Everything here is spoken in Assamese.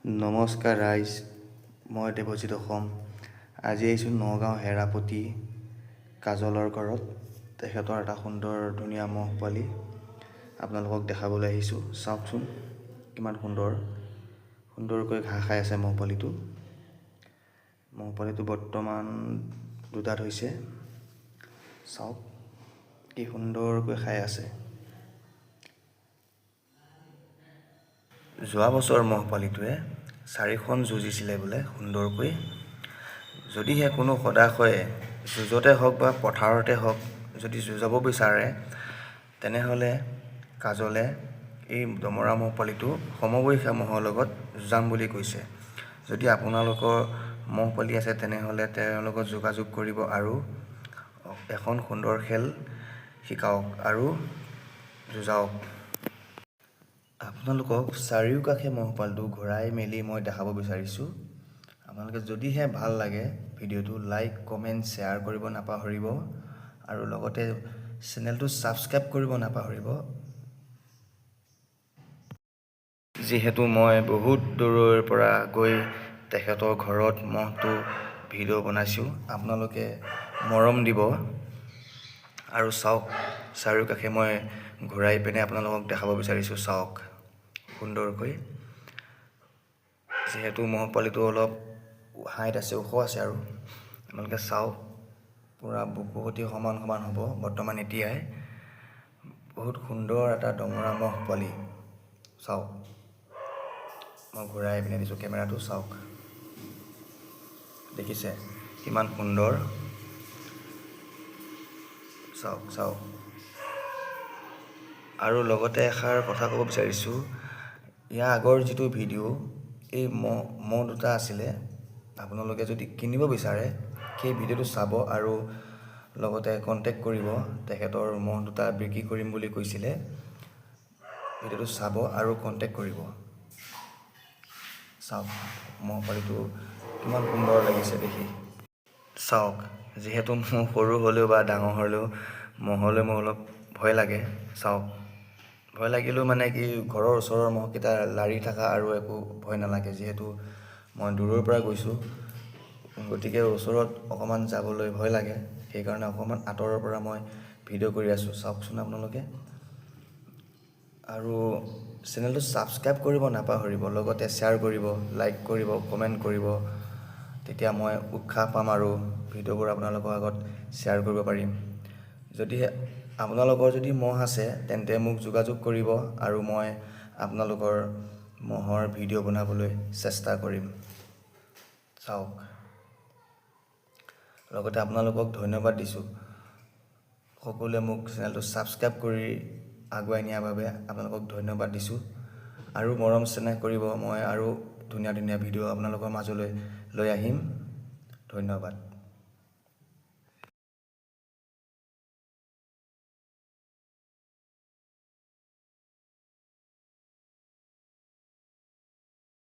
নমস্কাৰ ৰাইজ, মই দেৱজিৎ অসম। আজি আহিছোঁ নগাঁও হেৰাপতি কাজলৰ ঘৰত। তেখেতৰ এটা সুন্দৰ ধুনীয়া মহ পোৱালি আপোনালোকক দেখাবলৈ আহিছোঁ। চাওকচোন কিমান সুন্দৰকৈ ঘাঁহ খাই আছে মহ পোৱালিটো। মহ পোৱালিটো বৰ্তমান দুটাত হৈছে। চাওক কি সুন্দৰকৈ খাই আছে। যোৱা বছৰ মহ পোৱালিটোৱে 4খন যুঁজিছিলে বোলে সুন্দৰকৈ। যদিহে কোনো সদাশয়ে যুঁজতে হওক বা পথাৰতে হওক যদি যুঁজাব বিচাৰে, তেনেহ'লে কাজলে এই দমৰা মহ পোৱালিটো সমবয়সীয়া মহৰ লগত যুঁজাম বুলি কৈছে। যদি আপোনালোকৰ মহ পোৱালি আছে তেনেহ'লে তেওঁৰ লগত যোগাযোগ কৰিব আৰু এখন সুন্দৰ খেল শিকাওক আৰু যুঁজাওক। আপোনালোকক চাৰিওকাষে মহ পোৱালিটো ঘূৰাই মেলি মই দেখাব বিচাৰিছোঁ। আপোনালোকে যদিহে ভাল লাগে ভিডিঅ'টো লাইক, কমেণ্ট, শ্বেয়াৰ কৰিব নাপাহৰিব আৰু লগতে চেনেলটো ছাবস্ক্ৰাইব কৰিব নাপাহৰিব। যিহেতু মই বহুত দূৰৰ পৰা গৈ তেখেতৰ ঘৰত মহটো ভিডিঅ' বনাইছোঁ, আপোনালোকে মৰম দিব আৰু চাওক চাৰিওকাষে মই ঘূৰাই পিনে আপোনালোকক দেখাব বিচাৰিছোঁ। চাওক সুন্দৰকৈ। যিহেতু মহ পোৱালিটো অলপ হাইট আছে, ওখ আছে আৰু আপোনালোকে চাওক পূৰা বুকু সৈতে সমান হ'ব বৰ্তমান এতিয়াই। বহুত সুন্দৰ এটা দমৰা মহ পোৱালি। চাওক মই ঘূৰাই পিনে দিছোঁ কেমেৰাটো। চাওক দেখিছে কিমান সুন্দৰ। চাওক আৰু লগতে এষাৰ কথা ক'ব বিচাৰিছোঁ, ইয়াৰ আগৰ যিটো ভিডিঅ' এই মহ দুটা আছিলে, আপোনালোকে যদি কিনিব বিচাৰে সেই ভিডিঅ'টো চাব আৰু লগতে কণ্টেক্ট কৰিব। তেখেতৰ মহ দুটা বিক্ৰী কৰিম বুলি কৈছিলে। ভিডিঅ'টো চাব আৰু কণ্টেক্ট কৰিব। চাওক মহ পোৱালিটো কিমান সুন্দৰ লাগিছে দেখি। চাওক যিহেতু মোৰ সৰু হ'লেও বা ডাঙৰ হ'লেও মহলৈ মোৰ অলপ ভয় লাগে। চাওক ভয় লাগিলেও মানে কি, ঘৰৰ ওচৰৰ মহকেইটা লাৰি থকা আৰু একো ভয় নালাগে। যিহেতু মই দূৰৰ পৰা গৈছোঁ, গতিকে ওচৰত অকণমান যাবলৈ ভয় লাগে। সেইকাৰণে অকণমান আঁতৰৰ পৰা মই ভিডিঅ' কৰি আছোঁ। চাওকচোন আপোনালোকে আৰু চেনেলটো ছাবস্ক্ৰাইব কৰিব নাপাহৰিব, লগতে শ্বেয়াৰ কৰিব, লাইক কৰিব, কমেণ্ট কৰিব। তেতিয়া মই উৎসাহ পাম আৰু ভিডিঅ'বোৰ আপোনালোকৰ আগত শ্বেয়াৰ কৰিব পাৰিম। যদিহে আপোনালোকৰ যদি মহ আছে তেন্তে মোক যোগাযোগ কৰিব আৰু মই আপোনালোকৰ মহৰ ভিডিঅ' বনাবলৈ চেষ্টা কৰিম। চাওক লগতে আপোনালোকক ধন্যবাদ দিছোঁ। সকলোৱে মোক চেনেলটো ছাবস্ক্ৰাইব কৰি আগুৱাই নিয়াৰ বাবে আপোনালোকক ধন্যবাদ দিছোঁ আৰু মৰম চেনেহ কৰিব। মই আৰু ধুনীয়া ভিডিঅ' আপোনালোকৰ মাজলৈ লৈ আহিম। ধন্যবাদ।